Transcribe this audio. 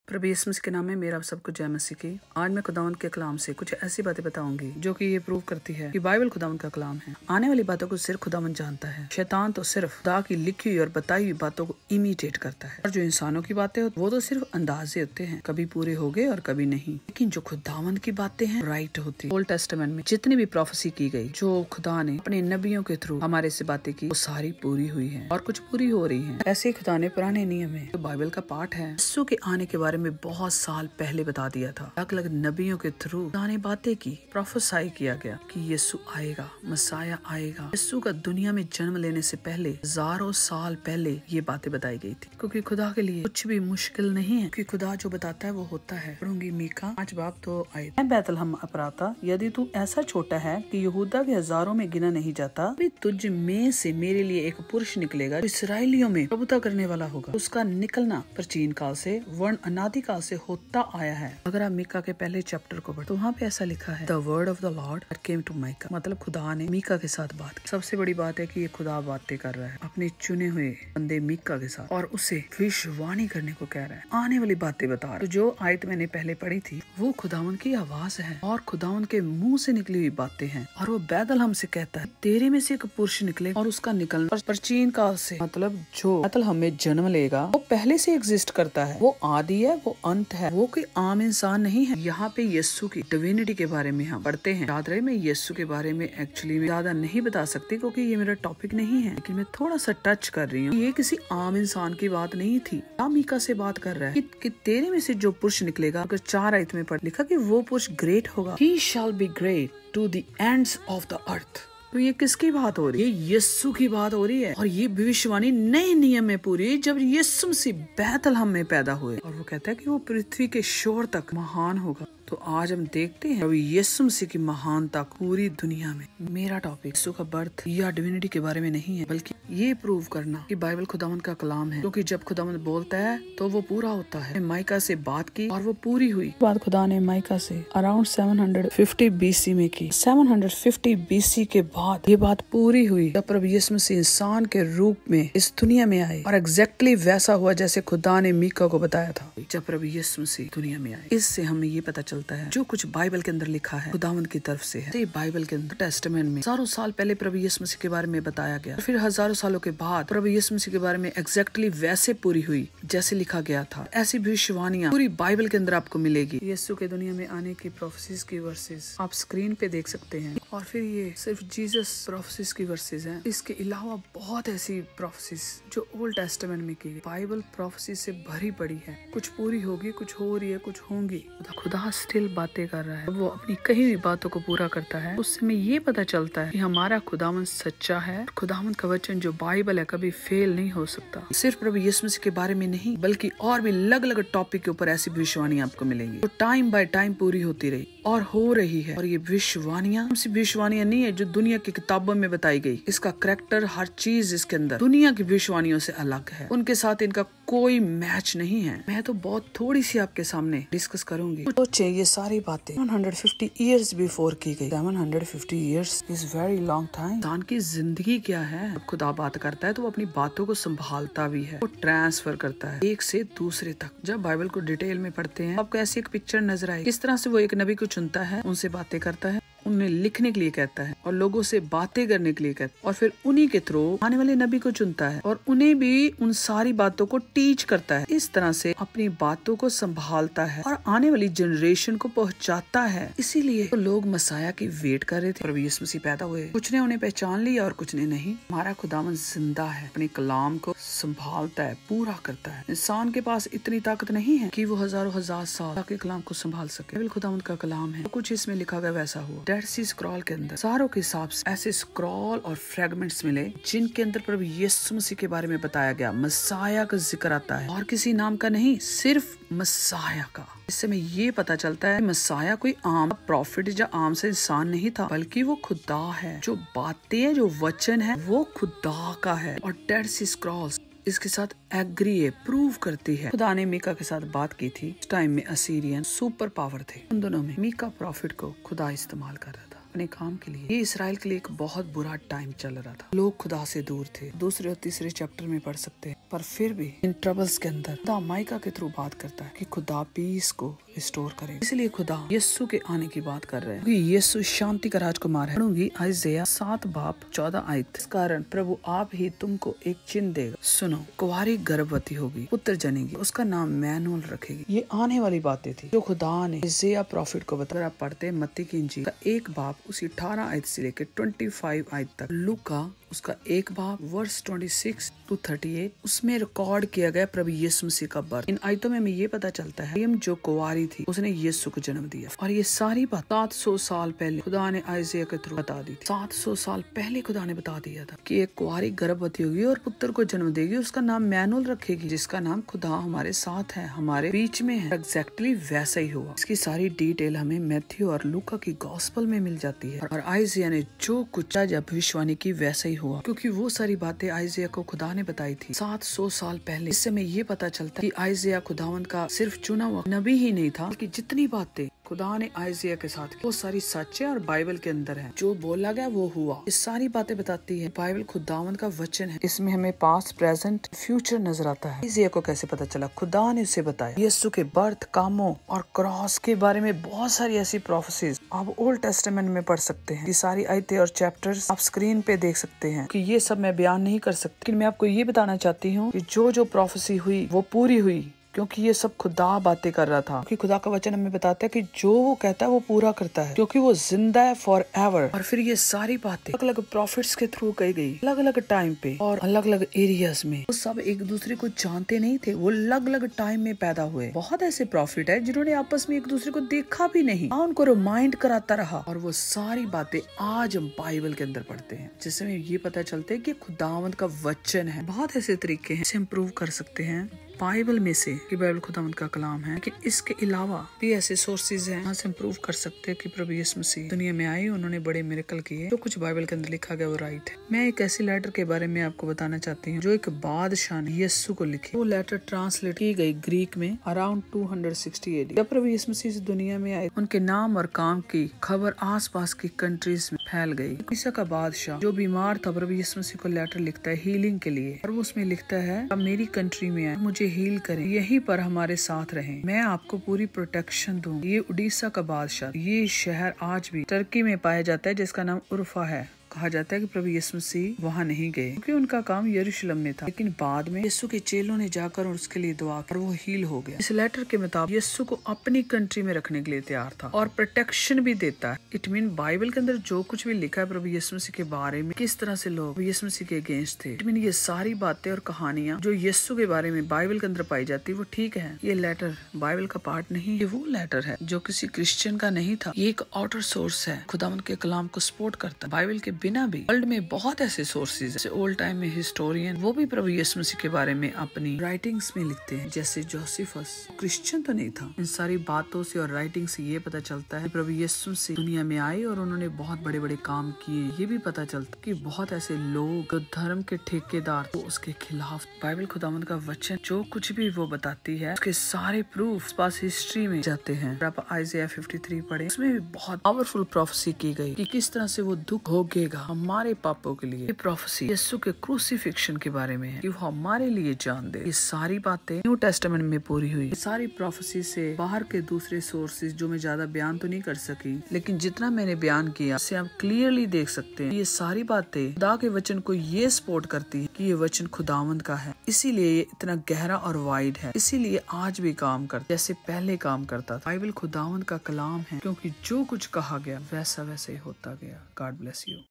प्रभु यीशु मसीह के नाम में मेरा सबको जय मसीह की। आज मैं खुदावंद के कलाम से कुछ ऐसी बातें बताऊंगी जो कि ये प्रूव करती है कि बाइबल खुदावंद का कलाम है। आने वाली बातों को सिर्फ खुदावंद जानता है। शैतान तो सिर्फ खुदा की लिखी हुई और बताई हुई बातों को इमिटेट करता है, और जो इंसानों की बातें होती वो तो सिर्फ अंदाजे होते हैं, कभी पूरे हो गए और कभी नहीं। लेकिन जो खुदावंद की बातें हैं राइट होती। ओल्ड टेस्टामेंट में जितनी भी प्रोफेसी की गई, जो खुदा ने अपने नबियों के थ्रू हमारे से बातें की, वो सारी पूरी हुई है और कुछ पूरी हो रही है। ऐसे खुदा ने पुराने नियम में जो बाइबल का पार्ट है, यीशु के आने के बारे में बहुत साल पहले बता दिया था। अलग अलग नबियों के थ्रू पुरानी बातें की, प्रोफेसाई किया गया कि यीशु आएगा, मसाया आएगा। यीशु का दुनिया में जन्म लेने से पहले हजारों साल पहले ये बातें बताई गई थी, क्योंकि खुदा के लिए कुछ भी मुश्किल नहीं है, क्योंकि खुदा जो बताता है वो होता है। पढ़ूंगी मीका 5 बाब तो आए। मैं बैतलहम अपराता, यदि तू ऐसा छोटा है कि यहूदा के हजारों में गिना नहीं जाता, भी तुझ में से मेरे लिए एक पुरुष निकलेगा, इसराइलियों में प्रभुता करने वाला होगा। उसका निकलना प्राचीन काल से, वर्ण अनादि काल से होता आया है। अगर आप मीका के पहले चैप्टर को पढ़ो तो वहाँ पे ऐसा लिखा है, the word of the lord came to Micah, मतलब खुदा ने मीका के साथ बात की। सबसे बड़ी बात है कि ये खुदा बातें कर रहा है अपने चुने हुए बंदे मीका के साथ, और उसे भविष्यवाणी करने को कह रहा है, आने वाली बातें बता रहा है। तो जो आयत मैंने पहले पढ़ी थी वो खुदावन की आवाज है और खुदावन के मुंह से निकली हुई बातें हैं, और वो बैतलहम से कहता है तेरे में से एक पुरुष निकले, और उसका निकलना प्राचीन काल से, मतलब जो बैतलहम में जन्म लेगा वो पहले से एग्जिस्ट करता है, वो आदि है, वो अंत है, वो कोई आम इंसान नहीं है। यहाँ पे यीशु की डिविनिटी के बारे में हम पढ़ते हैं। याद रहे, मैं यीशु के बारे में एक्चुअली ज्यादा नहीं बता सकती क्योंकि ये मेरा टॉपिक नहीं है, लेकिन मैं थोड़ा सा टच कर रही हूँ। ये किसी आम इंसान की बात नहीं थी। मीका से बात कर रहा है कि तेरे में से जो पुरुष निकलेगा, अगर 4 आयत में पढ़ लिखा कि वो पुरुष ग्रेट होगा, he shall be great to the ends of the earth. तो ये किसकी बात हो रही है? ये यीशु की बात हो रही है, और ये भविष्यवाणी नए नियम में पूरी जब यीशु मसीह बैतलहम में पैदा हुए, और वो कहता है कि वो पृथ्वी के शोर तक महान होगा। तो आज हम देखते हैं यीशु मसीह की महानता पूरी दुनिया में। मेरा टॉपिक यीशु का बर्थ या डिविनिटी के बारे में नहीं है, बल्कि ये प्रूव करना कि बाइबल खुदावंद का कलाम है, क्योंकि जब खुदावंद बोलता है तो वो पूरा होता है। माइका से बात की और वो पूरी हुई। बात खुदा ने माइका से अराउंड 750 BC में की। 750 BC के बाद ये बात पूरी हुई जब प्रभु यीशु मसीह इंसान के रूप में इस दुनिया में आए, और एग्जैक्टली वैसा हुआ जैसे खुदा ने मीका को बताया था जब प्रभु यीशु मसीह दुनिया में आए। इससे हमें ये पता चलता है जो कुछ बाइबल के अंदर लिखा है खुदावंद की तरफ से है। बाइबल के अंदर टेस्टामेंट में हजारों साल पहले प्रभु यीशु मसीह के बारे में बताया गया, फिर हजारों सालों के बाद प्रभु यीशु मसीह के बारे में एग्जैक्टली वैसे पूरी हुई जैसे लिखा गया था। ऐसी भविष्यवाणियां पूरी बाइबल के अंदर आपको मिलेगी। यीशु के दुनिया में आने की प्रोफेसीज की वर्सेस आप स्क्रीन पे देख सकते हैं, और फिर ये सिर्फ जीसस प्रोफेसीज की वर्सेस हैं। इसके अलावा बहुत ऐसी प्रोफेसीज जो ओल्ड टेस्टामेंट में की गई। बाइबल प्रोफेसीज से भरी पड़ी है, कुछ पूरी होगी, कुछ हो रही है, कुछ होंगी। खुदा स्टिल बातें कर रहा है, वो अपनी कही हुई बातों को पूरा करता है। उससे हमें ये पता चलता है कि हमारा खुदावंद सच्चा है। खुदावंद का वचन जो बाइबल है कभी फेल नहीं हो सकता। सिर्फ प्रभु यीशु मसीह के बारे में नहीं, बल्कि और भी अलग अलग टॉपिक के ऊपर ऐसी भविष्यवाणियां आपको मिलेंगी जो टाइम बाय टाइम पूरी होती रही और हो रही है। और ये भविष्यवाणियां भविष्यवाणियां नहीं है जो दुनिया की किताबों में बताई गई। इसका करैक्टर, हर चीज इसके अंदर दुनिया की भविष्यवाणियों से अलग है। उनके साथ इनका कोई मैच नहीं है। मैं तो बहुत थोड़ी सी आपके सामने डिस्कस करूंगी। सोचिए, ये सारी बातें 150 ईयर्स बिफोर की गई। 750 years is very long time. इंसान की जिंदगी क्या है? जब खुदा बात करता है तो वो अपनी बातों को संभालता भी है, वो ट्रांसफर करता है एक से दूसरे तक। जब बाइबल को डिटेल में पढ़ते हैं आपको ऐसी एक पिक्चर नजर आएगी, किस तरह से वो एक नबी को चुनता है, उनसे बातें करता है, उन्हें लिखने के लिए कहता है और लोगों से बातें करने के लिए कहता है, और फिर उन्हीं के थ्रू आने वाले नबी को चुनता है और उन्हें भी उन सारी बातों को टीच करता है। इस तरह से अपनी बातों को संभालता है और आने वाली जनरेशन को पहुंचाता है। इसीलिए तो लोग मसाया की वेट कर रहे थे। प्रभु यीशु मसीह पैदा हुए, कुछ ने उन्हें पहचान लिया और कुछ ने नहीं। हमारा खुदावंद जिंदा है, अपने कलाम को संभालता है, पूरा करता है। इंसान के पास इतनी ताकत नहीं है कि वो हजारों हजार साल के कलाम को संभाल सके। बिल्कुल खुदावंद का कलाम है, कुछ इसमें लिखा गया वैसा हुआ। डेड सी स्क्रॉल के अंदर सारों के हिसाब से ऐसे स्क्रॉल और फ्रेगमेंट्स मिले जिनके अंदर प्रभु यीशु मसीह के बारे में बताया गया। मसाया का जिक्र आता है, और किसी नाम का नहीं, सिर्फ मसाया का। इससे हमें ये पता चलता है मसाया कोई आम प्रॉफिट या आम से इंसान नहीं था, बल्कि वो खुदा है। जो बातें, जो वचन है, वो खुदा का है। और डेड सी स्क्रॉल्स इसके साथ एग्री है, प्रूव करती है। खुदा ने मीका के साथ बात की थी। उस टाइम में असीरियन सुपर पावर थे। उन दोनों में मीका प्रॉफिट को खुदा इस्तेमाल कर रहा था। अपने काम के लिए। ये इसराइल के लिए एक बहुत बुरा टाइम चल रहा था। लोग खुदा से दूर थे, दूसरे और तीसरे चैप्टर में पढ़ सकते हैं। पर फिर भी इन ट्रबल्स के अंदर खुदा माइका के थ्रू बात करता है कि खुदा पीस को रिस्टोर करे। इसलिए खुदा यीशु के आने की बात कर रहे हैं, क्योंकि यीशु शांति का राजकुमार है। पढ़ूंगी आइज़ाया 7:14। इस कारण प्रभु आप ही तुमको एक चिन्ह देगा, सुनो, कुंवारी गर्भवती होगी, पुत्र जनेगी, उसका नाम मैनुअल रखेगी। ये आने वाली बातें थी जो खुदा ने आइज़ाया प्रॉफिट को बताया। आप पढ़ते हैं मत्ती की इंजील का 1 उसी 18 से लेकर 25 तक, लूका उसका 1 वर्स 26 to 38, उसमें रिकॉर्ड किया गया प्रभु यीशु मसीह का बर्थ। इन आयतों में हमें ये पता चलता है मरियम जो कुंवारी थी उसने यीशु को जन्म दिया, और ये सारी बात 700 साल पहले खुदा ने आइज़ाया के थ्रू बता दी थी। 700 साल पहले खुदा ने बता दिया था कि एक कुंवारी गर्भवती होगी और पुत्र को जन्म देगी, उसका नाम मैनुअल रखेगी, जिसका नाम खुदा हमारे साथ है, हमारे बीच में है। एग्जैक्टली वैसा ही हुआ। इसकी सारी डिटेल हमें मैथ्यू और लूका की गॉस्पेल में मिल जाती है, और आइज़ाया ने जो कुछ भविष्यवाणी की वैसा ही हुआ, क्योंकि वो सारी बातें आइज़ाया को खुदा ने बताई थी 700 साल पहले। इससे हमें ये पता चलता है कि आइज़ाया खुदावंद का सिर्फ चुना हुआ नबी ही नहीं था, बल्कि जितनी बातें खुदा ने आइज़ाया के साथ वो सारी सच है और बाइबल के अंदर है। जो बोला गया वो हुआ। ये सारी बातें बताती है बाइबल खुदावंद का वचन है। इसमें हमें पास्ट, प्रेजेंट, फ्यूचर नजर आता है। आइज़ाया को कैसे पता चला? खुदा ने उसे बताया। यीशु के बर्थ, कामों और क्रॉस के बारे में बहुत सारी ऐसी प्रोफेसीज आप ओल्ड टेस्टामेंट में पढ़ सकते हैं। ये सारी आयतें और चैप्टर्स आप स्क्रीन पे देख सकते हैं, कि ये सब मैं बयान नहीं कर सकती, लेकिन मैं आपको ये बताना चाहती हूँ कि जो प्रोफेसी हुई वो पूरी हुई, क्योंकि ये सब खुदा बातें कर रहा था। क्योंकि खुदा का वचन हमें बताता है कि जो वो कहता है वो पूरा करता है, क्योंकि वो जिंदा है फॉर एवर। और फिर ये सारी बातें अलग अलग प्रॉफिट्स के थ्रू कही गई, अलग अलग टाइम पे और अलग अलग एरियाज में। वो सब एक दूसरे को जानते नहीं थे, वो अलग अलग टाइम में पैदा हुए। बहुत ऐसे प्रॉफिट है जिन्होंने आपस में एक दूसरे को देखा भी नहीं, उनको रिमाइंड कराता रहा, और वो सारी बातें आज हम बाइबल के अंदर पढ़ते हैं, जिससे हमें ये पता चलता है कि खुदावंद का वचन है। बहुत ऐसे तरीके हैं जिसे हम प्रूव कर सकते हैं बाइबल में से कि बाइबल खुदावंद का कलाम है, लेकिन इसके अलावा भी ऐसे सोर्सेज हैं जहाँ से हम प्रूव कर सकते हैं कि प्रभु यीशु मसीह दुनिया में आए, उन्होंने बड़े मिरेकल किए। जो कुछ बाइबल के अंदर लिखा गया वो राइट है। मैं एक ऐसी लेटर के बारे में आपको बताना चाहती हूँ जो एक बादशाह ने यीशु को लिखी। वो लेटर ट्रांसलेट की गई ग्रीक में अराउंड 260 AD। जब प्रभु यीशु मसीह दुनिया में आए, उनके नाम और काम की खबर आस पास की कंट्रीज में फैल गई। ईसा का बादशाह जो बीमार था, प्रभु यीशु मसीह को लेटर लिखता है हीलिंग के लिए, और वो उसमें लिखता है अब मेरी कंट्री में आए, मुझे हील करें, यहीं पर हमारे साथ रहें, मैं आपको पूरी प्रोटेक्शन दूं। ये उड़ीसा का बादशाह, ये शहर आज भी टर्की में पाया जाता है, जिसका नाम उर्फा है। कहा जाता है कि प्रभु यीशु मसीह वहाँ नहीं गए क्योंकि उनका काम यरूशलेम में था, लेकिन बाद में यीशु के चेलों ने जाकर और उसके लिए दुआ कर वो हील हो गया। इस लेटर के मुताबिक यीशु को अपनी कंट्री में रखने के लिए तैयार था और प्रोटेक्शन भी देता है। इट मीन बाइबल के अंदर जो कुछ भी लिखा है प्रभु यीशु मसीह के बारे में, किस तरह से लोग यीशु मसीह के अगेंस्ट थे, इट मीन ये सारी बातें और कहानियां जो यीशु के बारे में बाइबल के अंदर पाई जाती वो ठीक है। ये लेटर बाइबल का पार्ट नहीं, ये वो लेटर है जो किसी क्रिश्चियन का नहीं था। ये एक आउटर सोर्स है, खुदावंद के कलाम को सपोर्ट करता है। बाइबल के बिना भी वर्ल्ड में बहुत ऐसे सोर्सेज जैसे ओल्ड टाइम में हिस्टोरियन वो भी प्रभु यीशु मसीह के बारे में अपनी राइटिंग्स में लिखते हैं, जैसे जोसेफस क्रिश्चियन तो नहीं था। इन सारी बातों से और राइटिंग से ये पता चलता है प्रभु यीशु मसीह दुनिया में आए और उन्होंने बहुत बड़े बड़े काम किए। ये भी पता चलता है कि बहुत ऐसे लोग धर्म के ठेकेदार तो उसके खिलाफ बाइबल खुदावंद का वचन जो कुछ भी वो बताती है उसके सारे प्रूफ पास हिस्ट्री में जाते हैं। आप आइज़ाया 53 पढ़े, उसमें भी बहुत पावरफुल प्रोफेसी की गई कि किस तरह से वो दुख भोगेगा हमारे पापों के लिए। ये प्रोफेसी यीशु के क्रूसिफिक्शन के बारे में है कि वो हमारे लिए जान दे। ये सारी बातें न्यू टेस्टामेंट में पूरी हुई। ये सारी प्रोफेसी से बाहर के दूसरे सोर्सेज जो मैं ज्यादा बयान तो नहीं कर सकी, लेकिन जितना मैंने बयान किया उससे आप क्लियरली देख सकते हैं ये सारी बातें खुदा के वचन को ये सपोर्ट करती है कि ये वचन खुदावंद का है, इसीलिए ये इतना गहरा और वाइड है, इसीलिए आज भी काम करता जैसे पहले काम करता था। बाइबल खुदावंद का कलाम है क्योंकि जो कुछ कहा गया वैसा वैसे ही होता गया। God bless you.